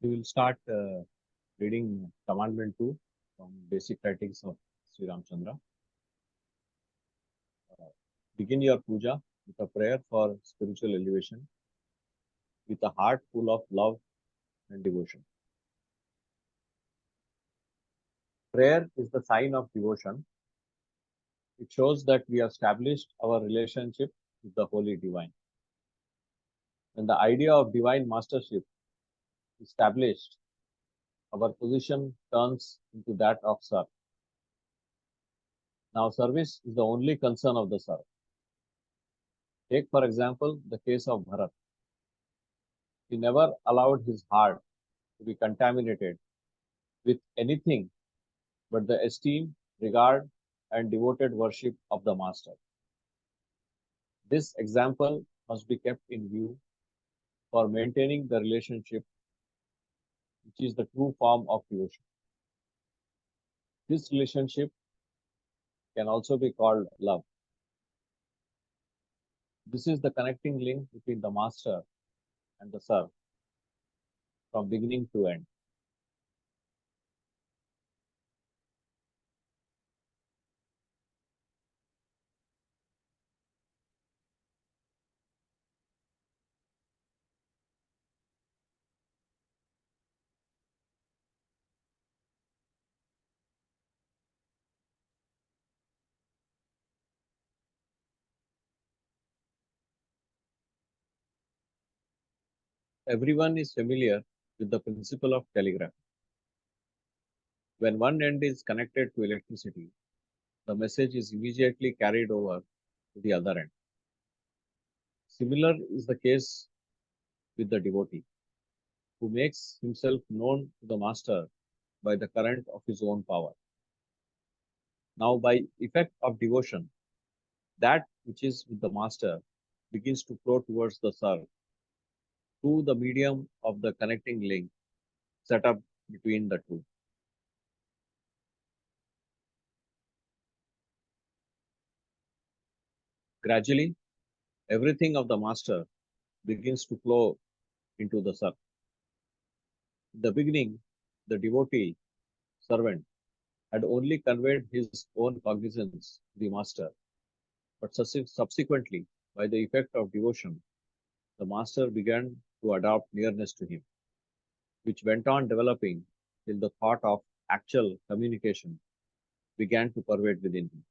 We will start reading Commandment 2 from Basic Writings of Sri Ramchandra. Begin your puja with a prayer for spiritual elevation with a heart full of love and devotion. Prayer is the sign of devotion. It shows that we have established our relationship with the Holy Divine. When the idea of divine mastership is established, our position turns into that of serf. Now, service is the only concern of the serf. Take, for example, the case of Bharat. He never allowed his heart to be contaminated with anything but the esteem, regard, and devoted worship of the Master. This example must be kept in view for maintaining the relationship, which is the true form of devotion. This relationship can also be called love. This is the connecting link between the Master and the serf from beginning to end. Everyone is familiar with the principle of telegraphy. When one end is connected to electricity, the message is immediately carried over to the other end. Similar is the case with the devotee, who makes himself known to the Master by the current of his own power. Now, by effect of devotion, that which is with the Master begins to flow towards the serf through the medium of the connecting link set up between the two. Gradually, everything of the Master begins to flow into the serf. In the beginning, the devotee, servant, had only conveyed his own cognizance to the Master, but subsequently, by the effect of devotion, the Master began to adopt nearness to him, which went on developing till the thought of actual communication began to pervade within him.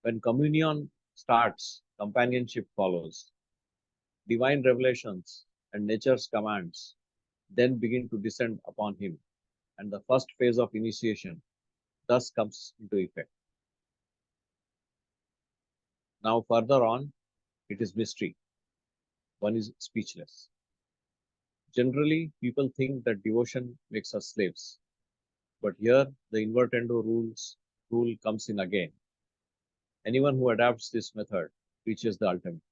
When communion starts, companionship follows. Divine revelations and nature's commands then begin to descend upon him, and the first phase of initiation thus comes into effect. Now, further on, it is mystery. One is speechless. Generally, people think that devotion makes us slaves. But here, the invertendo rule comes in again. Anyone who adopts this method reaches the ultimate.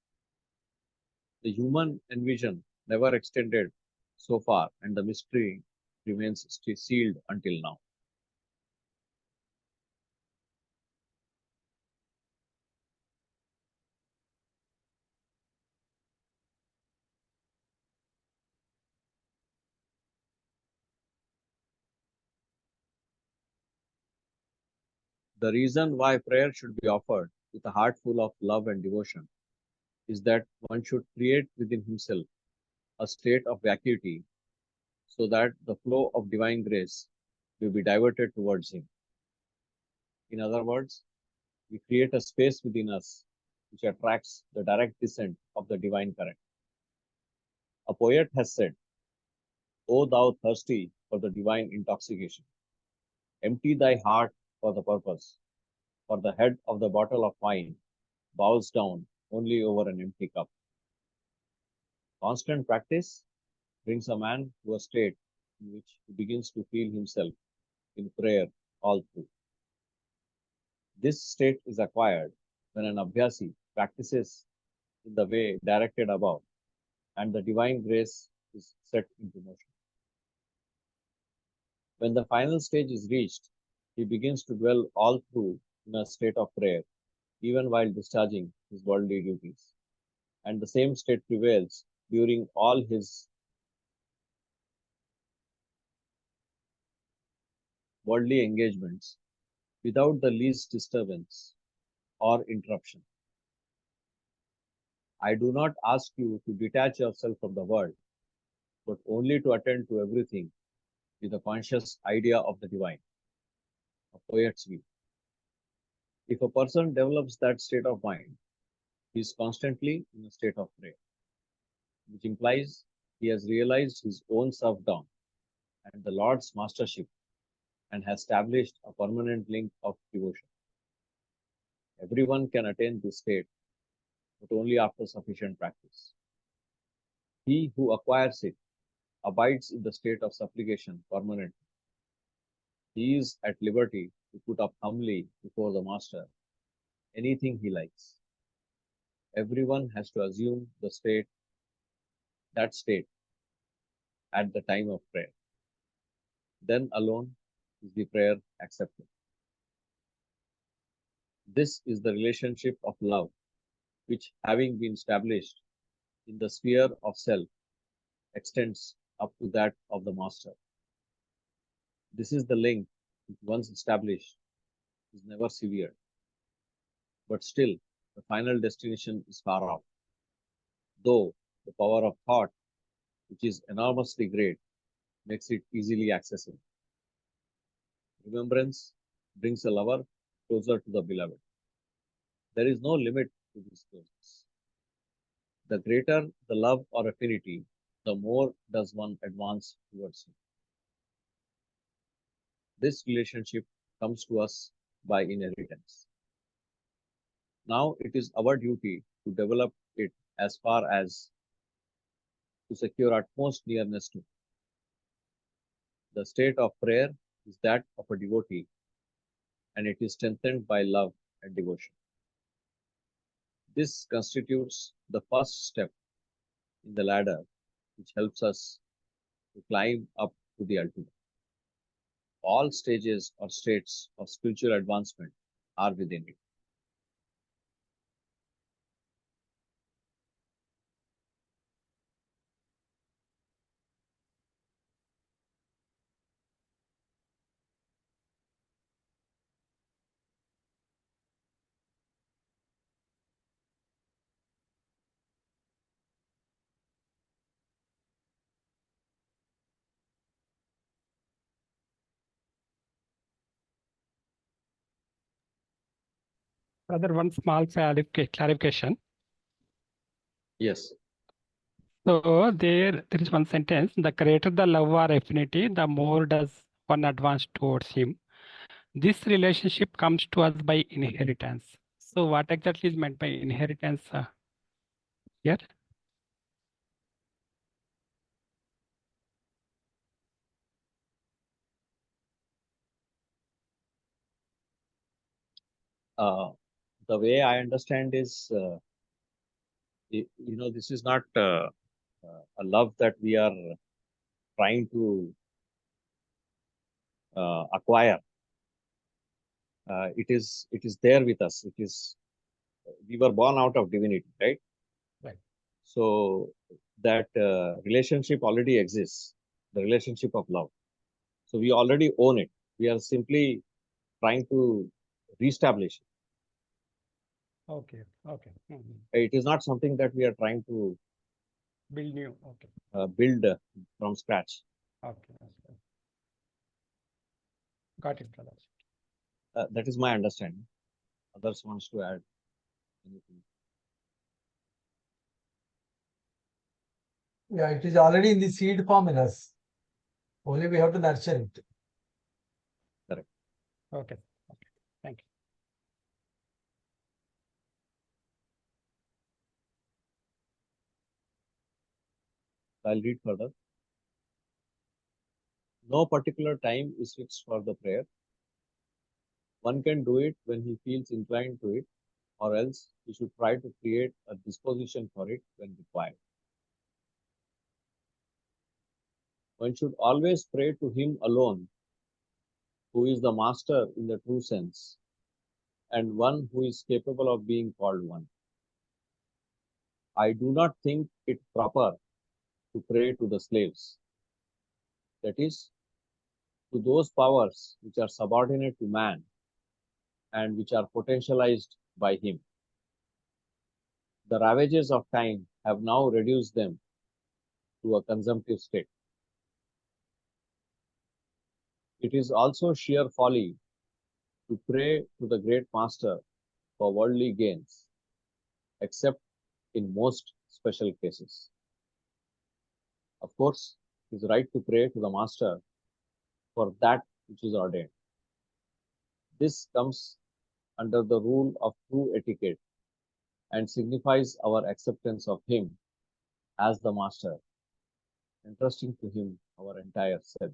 The human envision never extended so far, and the mystery remains sealed until now. The reason why prayer should be offered with a heart full of love and devotion is that one should create within himself a state of vacuity so that the flow of divine grace will be diverted towards him. In other words, we create a space within us which attracts the direct descent of the divine current. A poet has said, O thou thirsty for the divine intoxication, empty thy heart for the purpose, for the head of the bottle of wine bows down only over an empty cup. Constant practice brings a man to a state in which he begins to feel himself in prayer all through. This state is acquired when an abhyasi practices in the way directed above and the divine grace is set into motion. When the final stage is reached, he begins to dwell all through in a state of prayer, even while discharging his worldly duties. And the same state prevails during all his worldly engagements without the least disturbance or interruption. I do not ask you to detach yourself from the world, but only to attend to everything with a conscious idea of the divine, a poet's view. If a person develops that state of mind, he is constantly in a state of prayer, which implies he has realized his own self-down and the Lord's mastership and has established a permanent link of devotion. Everyone can attain this state, but only after sufficient practice. He who acquires it abides in the state of supplication permanently. He is at liberty to put up humbly before the Master anything he likes. Everyone has to assume that state at the time of prayer. Then alone is the prayer accepted. This is the relationship of love, which, having been established in the sphere of self, extends up to that of the Master. This is the link which, once established, is never severed. But still, the final destination is far off, though the power of thought, which is enormously great, makes it easily accessible. Remembrance brings a lover closer to the beloved. There is no limit to this closeness. The greater the love or affinity, the more does one advance towards him. This relationship comes to us by inheritance. Now it is our duty to develop it as far as to secure utmost nearness to. The state of prayer is that of a devotee, and it is strengthened by love and devotion. This constitutes the first step in the ladder which helps us to climb up to the ultimate. All stages or states of spiritual advancement are within it. Brother, one small clarification. Yes. So there is one sentence: the greater the love or affinity, the more does one advance towards him. This relationship comes to us by inheritance. So what exactly is meant by inheritance here? The way I understand is, this is not a love that we are trying to acquire. It is there with us. We were born out of divinity, right? Right. So that relationship already exists, the relationship of love. So we already own it. We are simply trying to reestablish it. Okay. Okay. It is not something that we are trying to Build new. Okay. build from scratch. Okay. Okay. Got it, brother. That is my understanding. Others wants to add anything. Yeah, it is already in the seed form in us. Only we have to nurture it. Correct. Okay. Okay. Thank you. I'll read further. No particular time is fixed for the prayer. One can do it when he feels inclined to it, or else he should try to create a disposition for it when required. One should always pray to him alone, who is the master in the true sense, and one who is capable of being called one. I do not think it proper to pray to the slaves, that is, to those powers which are subordinate to man and which are potentialized by him. The ravages of time have now reduced them to a consumptive state. It is also sheer folly to pray to the great master for worldly gains, except in most special cases. Of course, it is right to pray to the master for that which is ordained. This comes under the rule of true etiquette and signifies our acceptance of him as the master, entrusting to him our entire self.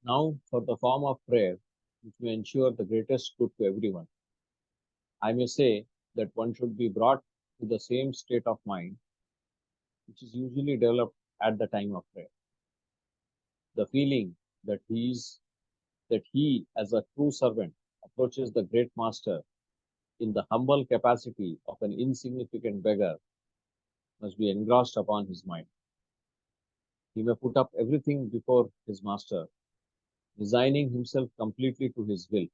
Now, for the form of prayer which may ensure the greatest good to everyone, I may say that one should be brought to the same state of mind which is usually developed at the time of prayer. The feeling that he, as a true servant, approaches the great master in the humble capacity of an insignificant beggar must be engrossed upon his mind. He may put up everything before his master, resigning himself completely to his will.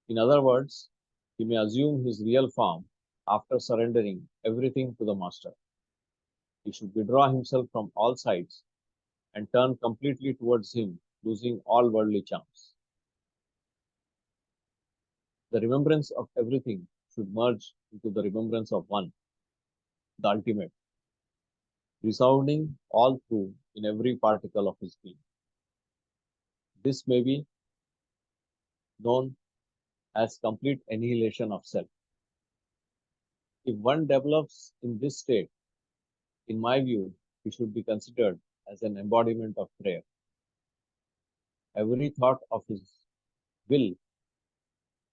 In other words, he may assume his real form after surrendering everything to the master. He should withdraw himself from all sides and turn completely towards him, losing all worldly charms. The remembrance of everything should merge into the remembrance of one, the ultimate, resounding all through in every particle of his being. This may be known as complete annihilation of self. If one develops in this state, in my view, he should be considered as an embodiment of prayer. Every thought of will,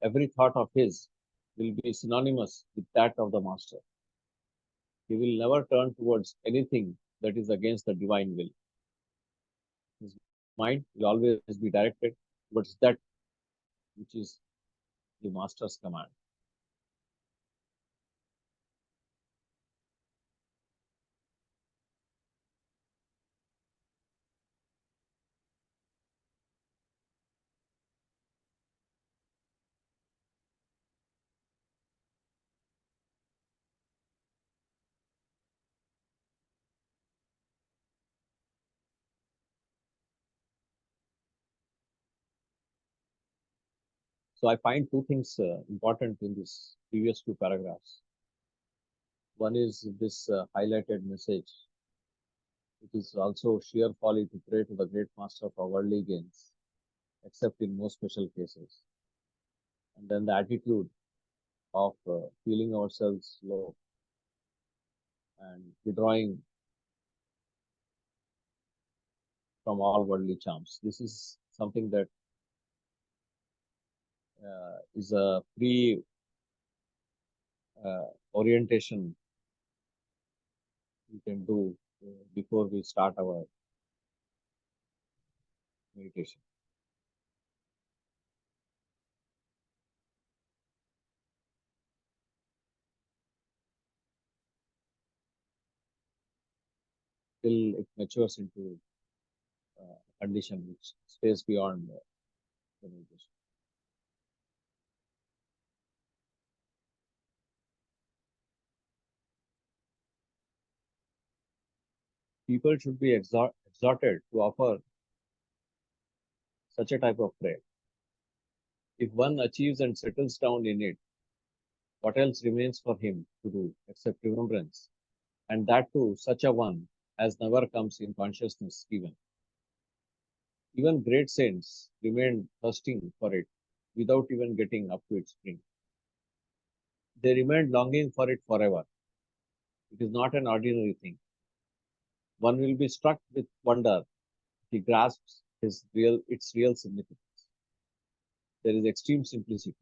every thought of his will be synonymous with that of the master. He will never turn towards anything that is against the divine will. His mind will always be directed towards that which is the master's command. So I find two things important in this previous two paragraphs. One is this highlighted message. It is also sheer folly to pray to the great master for worldly gains, except in most special cases. And then the attitude of feeling ourselves low and withdrawing from all worldly charms. This is something that is a pre orientation we can do before we start our meditation. Till it matures into a condition which stays beyond the meditation. People should be exhorted to offer such a type of prayer. If one achieves and settles down in it, what else remains for him to do except remembrance and that too such a one as never comes in consciousness even. Even great saints remain thirsting for it without even getting up to its brink. They remain longing for it forever. It is not an ordinary thing. One will be struck with wonder if he grasps its real significance. There is extreme simplicity,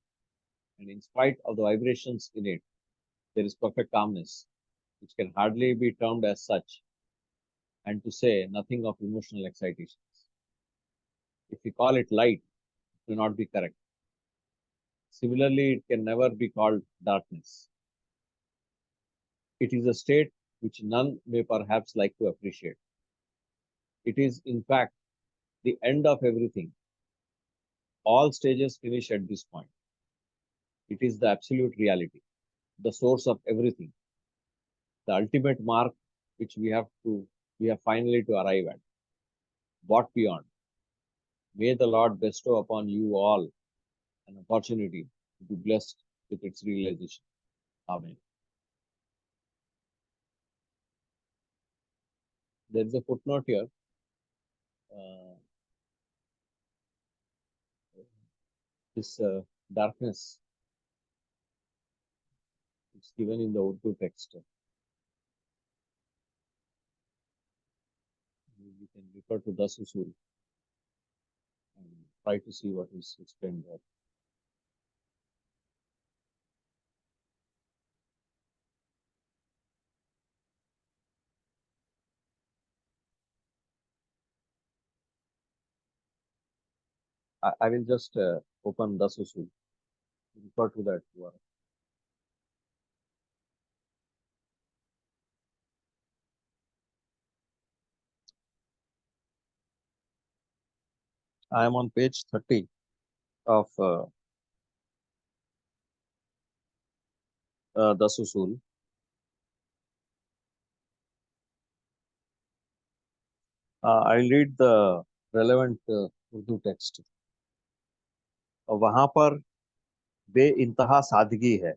and in spite of the vibrations in it, there is perfect calmness, which can hardly be termed as such, and to say nothing of emotional excitations. If we call it light, it may not be correct. Similarly, it can never be called darkness. It is a state which none may perhaps like to appreciate. It is, in fact, the end of everything. All stages finish at this point. It is the absolute reality, the source of everything, the ultimate mark which we have finally to arrive at. What beyond? May the Lord bestow upon you all an opportunity to be blessed with its realization. Amen. There is a footnote here. This darkness is given in the Urdu text. You can refer to Dus Usool and try to see what is explained there. I will just open Dus Usool. Refer to that work. I am on page 30 of Dus Usool. I will read the relevant Urdu text. वहां पर बेइंतहा सादगी है,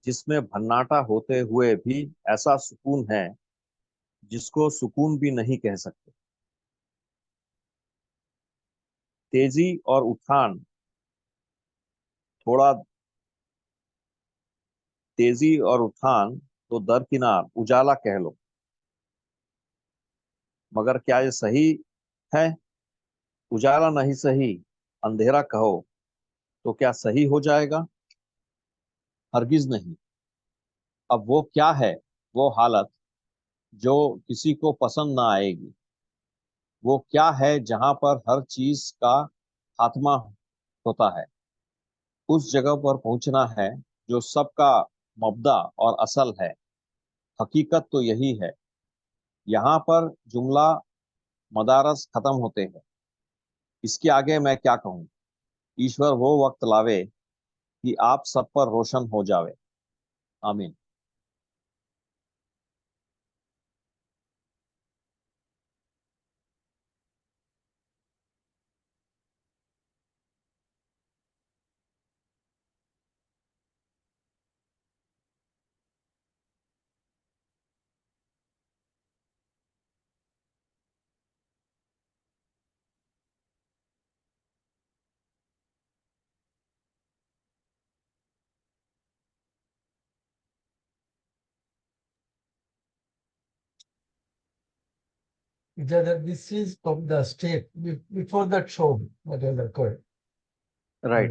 जिसमें भन्नाटा होते हुए भी ऐसा सुकून है जिसको सुकून भी नहीं कह सकते। तेजी और उठान थोड़ा तेजी और उठान तो दरकिनार उजाला कह लो, मगर क्या ये सही है? उजाला नहीं सही, अंधेरा कहो तो क्या सही हो जाएगा? हरगिज नहीं। अब वो क्या है वो हालत जो किसी को पसंद ना आएगी? वो क्या है जहां पर हर चीज का खात्मा होता है? उस जगह पर पहुंचना है जो सबका मबदा और असल है। हकीकत तो यही है। यहाँ पर जुमला मदारस खत्म होते हैं। इसके आगे मैं क्या कहूँ? ईश्वर वो वक्त लावे कि आप सब पर रोशन हो जावे। आमीन। This is from the state before that show that has occurred. Right.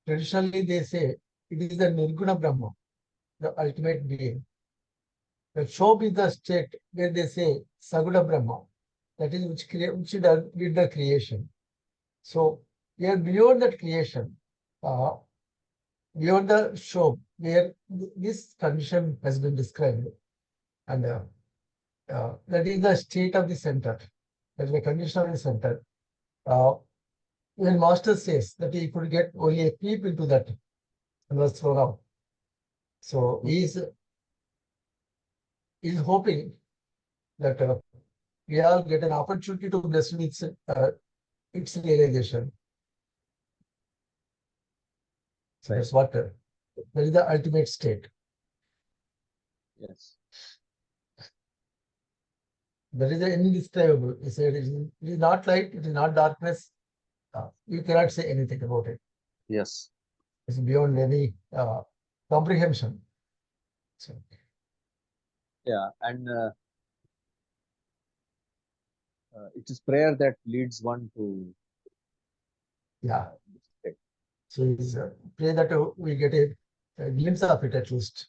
Traditionally, they say it is the Nirguna Brahma, the ultimate being. The Shobh is the state where they say Saguna Brahma, that is which did the creation. So we are beyond that creation, beyond the Shobh, where this condition has been described. And that is the state of the center, that is the condition of the center. When Master says that he could get only a peep into that and was thrown out. So he is hoping that we all get an opportunity to bless its realization. So that's what that is the ultimate state. Yes. That is indescribable. He said it is not light, it is not darkness. You cannot say anything about it. Yes. It's beyond any comprehension. So, Yeah, and it is prayer that leads one to yeah. this state. So it's pray that we get a glimpse of it at least.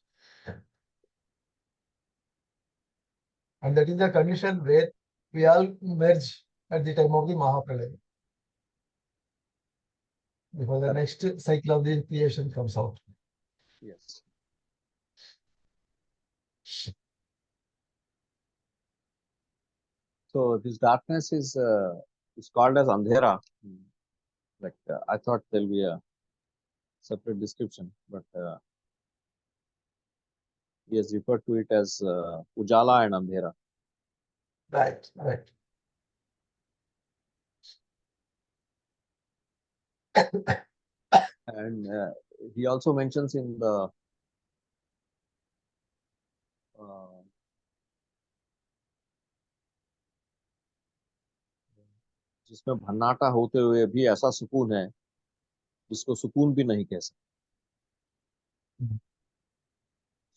And that is the condition where we all merge at the time of the Mahapralaya. Because the Correct. next cycle of the creation comes out. Yes. So this darkness is called as andhera. Like I thought there'll be a separate description, but he has referred to it as ujala and andhera. Right, right. And he also mentions in the जिसमें भन्नाटा होते हुए भी ऐसा सुकून है जिसको सुकून भी नहीं कह सकते.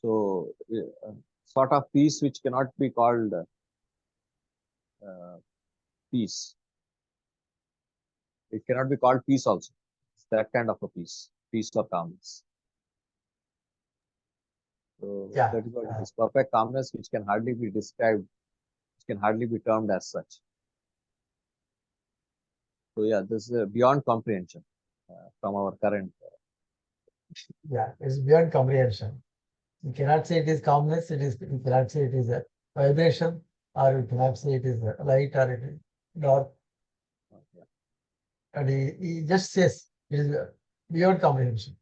So sort of peace which cannot be called peace. It cannot be called peace also. It's that kind of a peace or calmness. So Yeah. that is what it is. Perfect calmness which can hardly be described, which can hardly be termed as such. So yeah, this is beyond comprehension from our current. Yeah, it's beyond comprehension. You cannot say it is calmness, you cannot say it is a vibration, or you cannot say it is a light or it is dark. Yeah. And he just says it is beyond comprehension.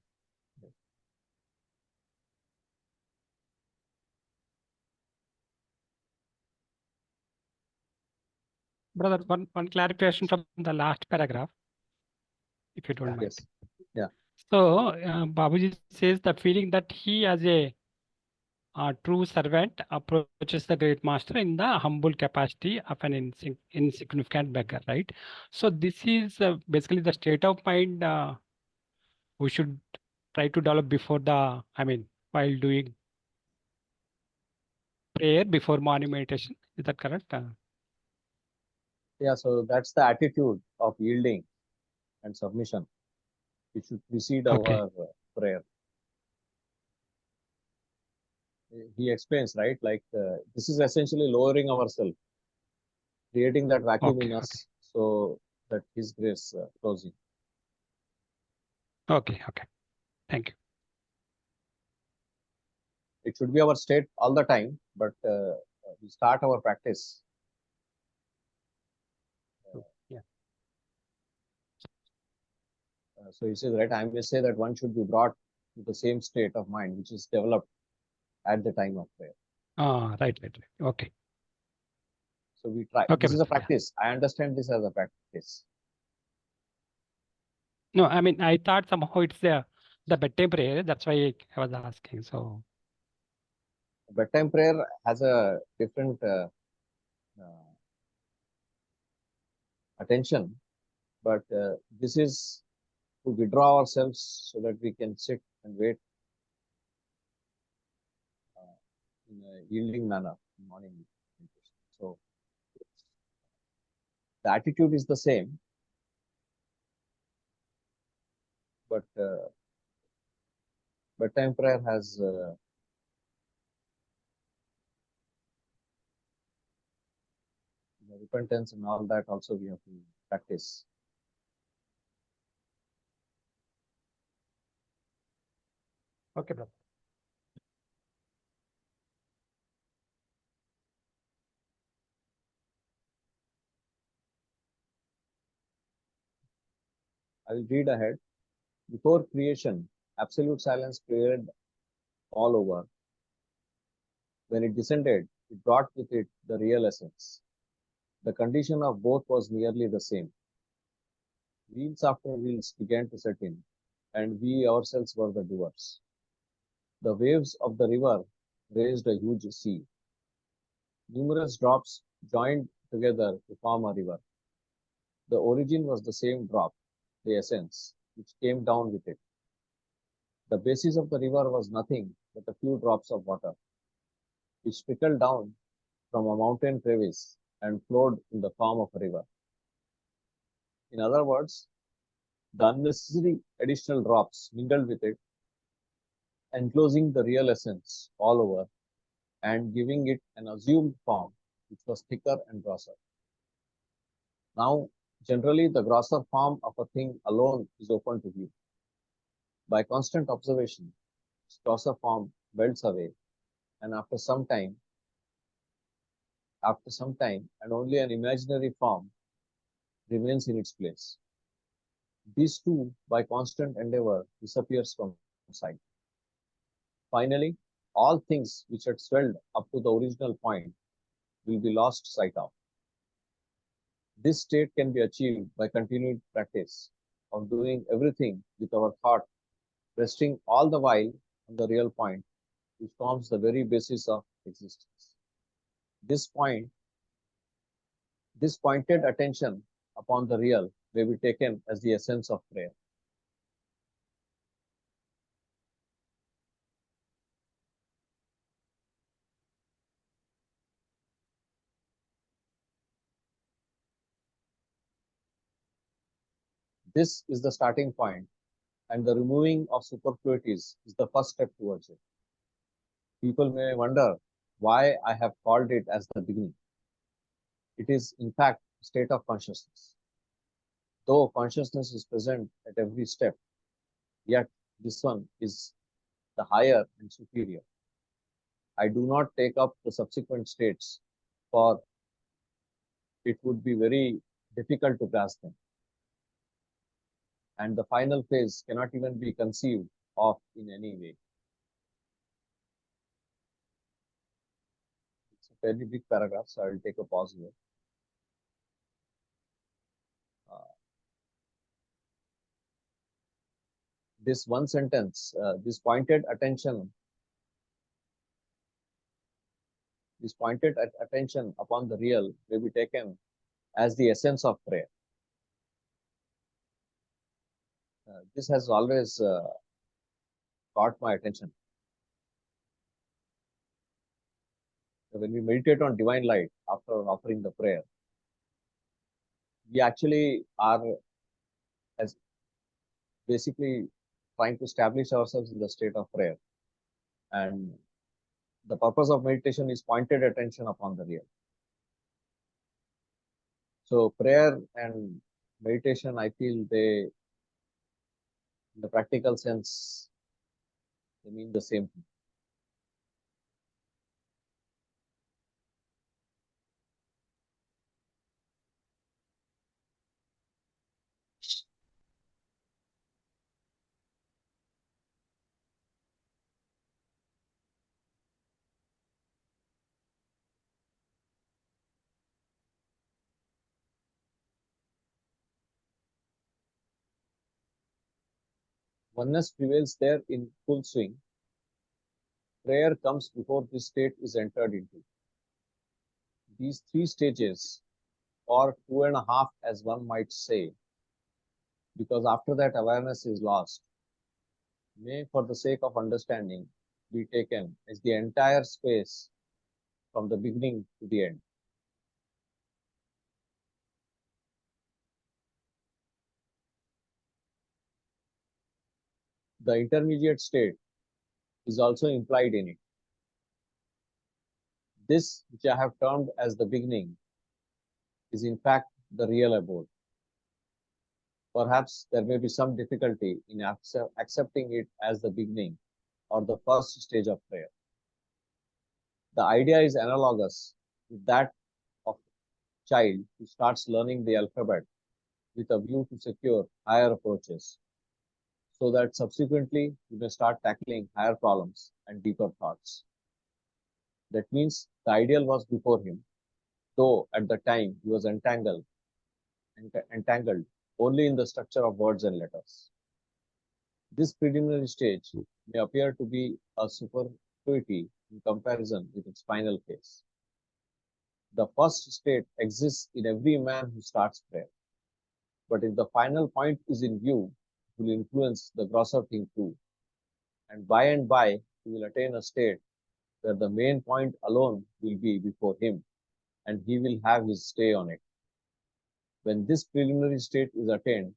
Brother, one clarification from the last paragraph, if you don't mind. Yes. Yeah. So Babuji says the feeling that he as a true servant approaches the great master in the humble capacity of an insignificant beggar, right? So this is basically the state of mind we should try to develop before while doing prayer before morning meditation. Is that correct? Yeah. So that's the attitude of yielding and submission. It should precede Okay. our prayer. He explains, right? Like this is essentially lowering ourselves, creating that vacuum in us, so that His grace flows in. Okay. Thank you. It should be our state all the time, but we start our practice. Yeah. So he says, right, I may say that one should be brought to the same state of mind which is developed at the time of prayer. Right. Okay. So we try. Okay, This is a brother, yeah. practice. I understand this as a practice. No, I thought somehow it's the bedtime prayer. That's why I was asking. So Bedtime prayer has a different attention, but this is to withdraw ourselves so that we can sit and wait in a yielding manner in morning meditation. So the attitude is the same, but bedtime prayer has repentance and all that also we have to practice. okay, brother. I will read ahead. Before creation, absolute silence prevailed all over. When it descended, it brought with it the real essence. The condition of both was nearly the same. Wheels after wheels began to set in, and we ourselves were the doers. The waves of the river raised a huge sea. Numerous drops joined together to form a river. The origin was the same drop, the essence, which came down with it. The basis of the river was nothing but a few drops of water, which trickled down from a mountain crevice and flowed in the form of a river. In other words, the unnecessary additional drops mingled with it, enclosing the real essence all over and giving it an assumed form which was thicker and grosser. Now, generally, the grosser form of a thing alone is open to view. By constant observation, its grosser form melts away, and after some time, and only an imaginary form remains in its place. This too, by constant endeavor, disappears from sight. Finally, all things which had swelled up to the original point will be lost sight of. This state can be achieved by continued practice of doing everything with our thought resting all the while on the real point, which forms the very basis of existence. This pointed attention upon the real may be taken as the essence of prayer. This is the starting point, and the removing of superfluities is the first step towards it. People may wonder why I have called it as the beginning. It is, in fact, a state of consciousness. Though consciousness is present at every step, yet this one is the higher and superior. I do not take up the subsequent states, for it would be very difficult to grasp them. And the final phase cannot even be conceived of in any way. It's a fairly big paragraph, so I will take a pause here. This one sentence, this pointed attention upon the real may be taken as the essence of prayer. This has always caught my attention. When we meditate on divine light after offering the prayer, we actually are as basically trying to establish ourselves in the state of prayer. And the purpose of meditation is pointed attention upon the real. So prayer and meditation, I feel they, in the practical sense, they mean the same thing. Oneness prevails there in full swing. Prayer comes before this state is entered into. These three stages, or two and a half as one might say, because after that awareness is lost, may for the sake of understanding be taken as the entire space from the beginning to the end. The intermediate state is also implied in it. This, which I have termed as the beginning, is in fact the real abode. Perhaps there may be some difficulty in accepting it as the beginning or the first stage of prayer. The idea is analogous with that of a child who starts learning the alphabet with a view to secure higher approaches, so that subsequently he may start tackling higher problems and deeper thoughts. That means the ideal was before him, though at the time he was entangled only in the structure of words and letters. This preliminary stage may appear to be a superfluity in comparison with its final phase. The first state exists in every man who starts prayer. But if the final point is in view, it will influence the grosser thing too. And by, he will attain a state where the main point alone will be before him, and he will have his stay on it. When this preliminary state is attained,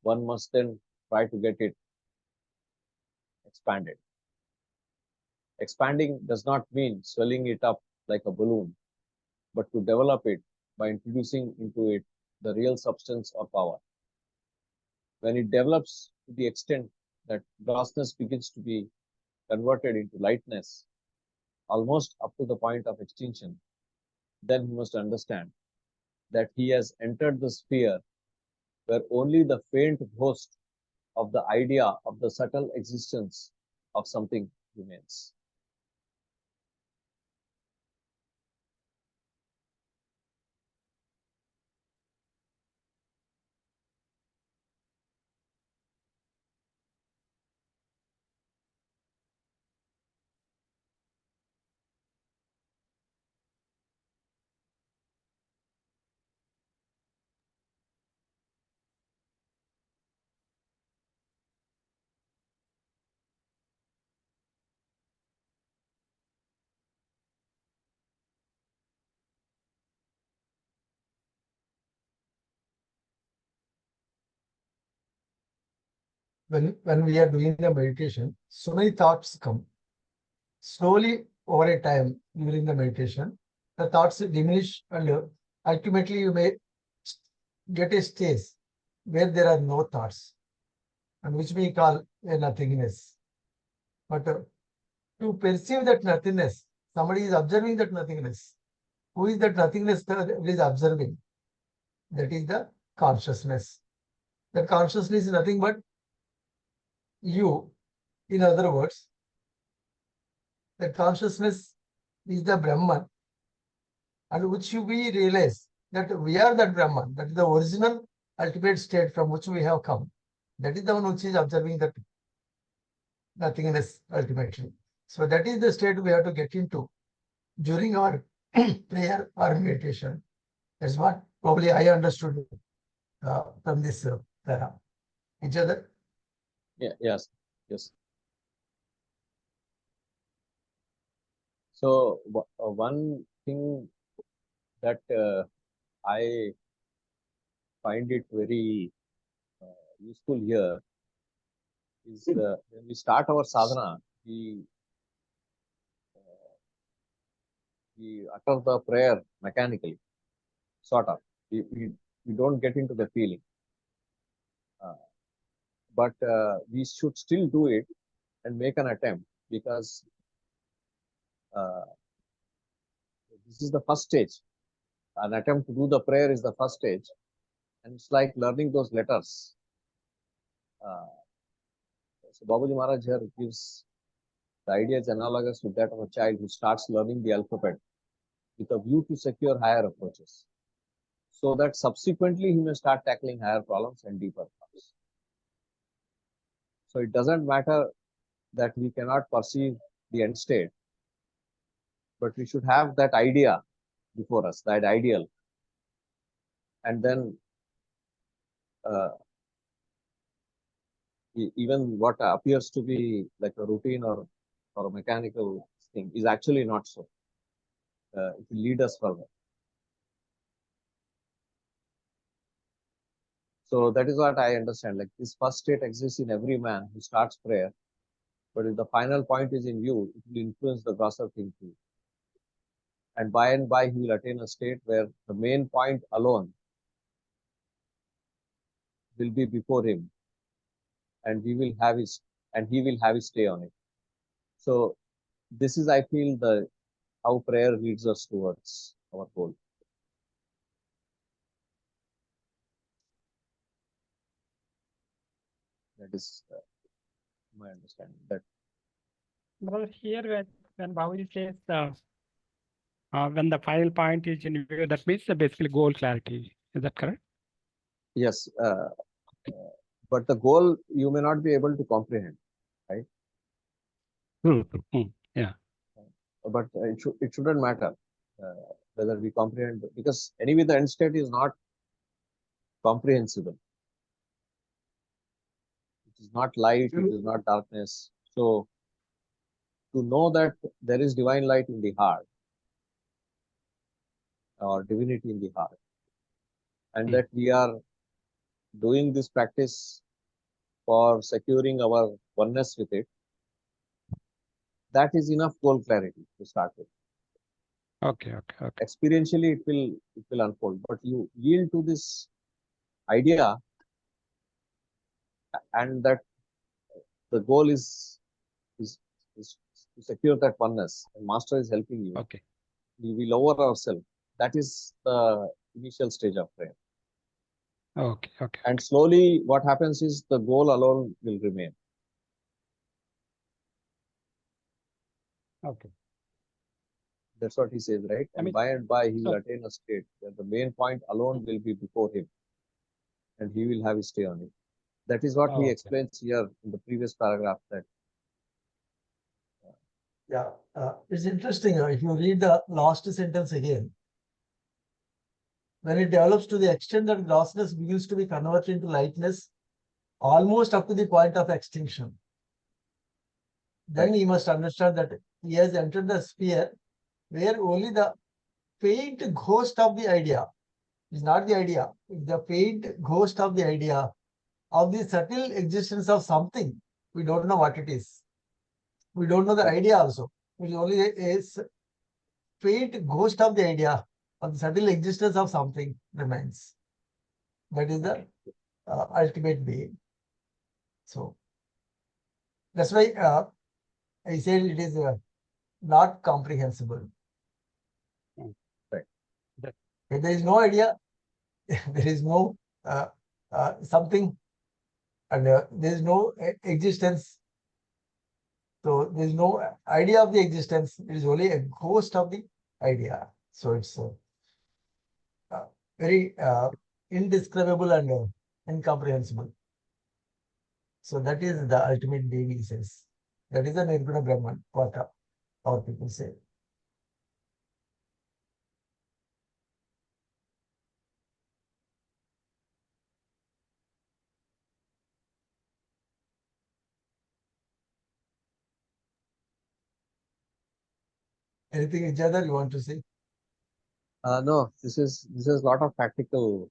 one must then try to get it expanded. Expanding does not mean swelling it up like a balloon, but to develop it by introducing into it the real substance or power. When it develops to the extent that grossness begins to be converted into lightness, almost up to the point of extinction, then he must understand that he has entered the sphere where only the faint ghost of the idea of the subtle existence of something remains. When we are doing the meditation, so many thoughts come. Slowly over a time during the meditation, the thoughts diminish and ultimately you may get a stage where there are no thoughts, and which we call a nothingness. But to perceive that nothingness, somebody is observing that nothingness. Who is that nothingness that is observing? That is the consciousness. The consciousness is nothing but you. In other words, the consciousness is the Brahman, and which we realize that we are that Brahman. That is the original ultimate state from which we have come. That is the one which is observing that nothingness ultimately. So that is the state we have to get into during our prayer or meditation. That's what probably I understood from this para. Each other? Yes. So one thing that I find it very useful here is when we start our sadhana, we utter the prayer mechanically, sort of. We don't get into the feeling. But we should still do it and make an attempt, because this is the first stage. An attempt to do the prayer is the first stage, and it's like learning those letters. So Babuji Maharaj here gives the idea is analogous with that of a child who starts learning the alphabet with a view to secure higher approaches, so that subsequently he may start tackling higher problems and deeper problems. So it doesn't matter that we cannot perceive the end state, but we should have that idea before us, that ideal, and then even what appears to be like a routine or a mechanical thing is actually not so. It will lead us further. So that is what I understand. Like this first state exists in every man who starts prayer, but if the final point is in view, it will influence the grosser thing too. And by he will attain a state where the main point alone will be before him, and he will have his stay on it. So this is, I feel, the how prayer leads us towards our goal. That is my understanding. That Well, here when Babuji says when the final point is in view, that means basically goal clarity. Is that correct? yes, but the goal you may not be able to comprehend, right? Yeah. But it shouldn't matter. whether we comprehend, because anyway the end state is not comprehensible. It is not light, it is not darkness. So to know that there is divine light in the heart, or divinity in the heart, and that we are doing this practice for securing our oneness with it, that is enough goal clarity to start with. Okay. Experientially it will unfold, but you yield to this idea, and that the goal is to secure that oneness, and master is helping you. Okay. We lower ourselves. That is the initial stage of prayer. Okay. And slowly what happens is the goal alone will remain. Okay. That's what he says, right? And by and by he will attain a state where the main point alone will be before him, and he will have his stay on it. That is what he explains here in the previous paragraph. That it's interesting. If you read the last sentence again, when it develops to the extent that grossness begins to be converted into lightness, almost up to the point of extinction, then he must understand that he has entered the sphere where only the faint ghost of the idea is not the idea, it's the faint ghost of the idea of the subtle existence of something. We don't know what it is. We don't know the idea also. It is only a faint ghost of the idea of the subtle existence of something remains. That is the ultimate being. So that's why I said it is not comprehensible. Right. If there is no idea, there is no something, and there is no existence. So there is no idea of the existence. It is only a ghost of the idea. So it's very indescribable and incomprehensible. So that is the ultimate being, he says. That is the Nirguna Brahman, what our people say. Anything, Ijadar, you want to say? No, this is a lot of practical.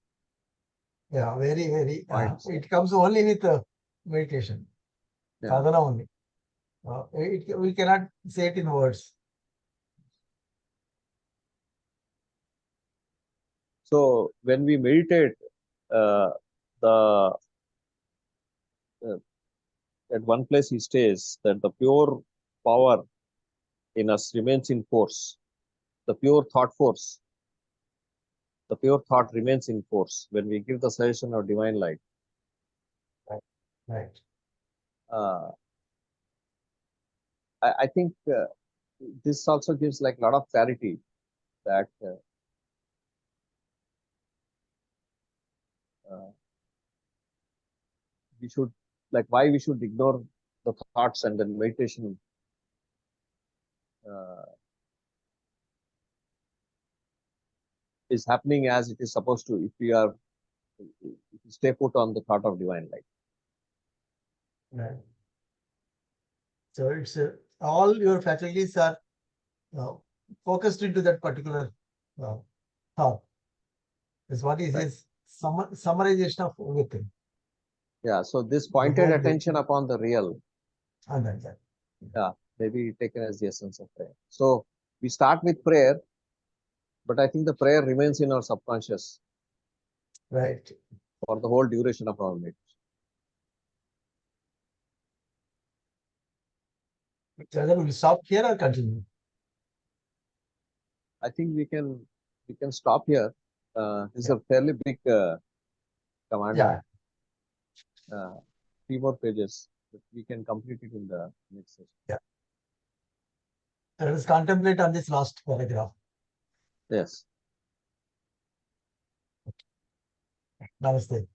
Yeah, very, very. Points. It comes only with meditation, sadhana only. We cannot say it in words. So when we meditate, at one place he stays that the pure power in us remains in force. The pure thought force, the pure thought remains in force when we give the suggestion of divine light. Right. I think this also gives like a lot of clarity that we should, like, why we should ignore the thoughts, and then meditation is happening as it is supposed to if we stay put on the thought of divine light. Right. So it's all your faculties are focused into that particular thought. That's what he says, summarization of everything. Yeah, so this pointed attention upon the real. And then that. Yeah, maybe taken as the essence of prayer. So we start with prayer, but I think the prayer remains in our subconscious. Right. For the whole duration of our meditation. Whether we'll stop here or continue? I think we can stop here. This is a fairly big commandment. 3 more pages, but we can complete it in the next session. Yeah. Let us contemplate on this last paragraph. Yes. Namaste.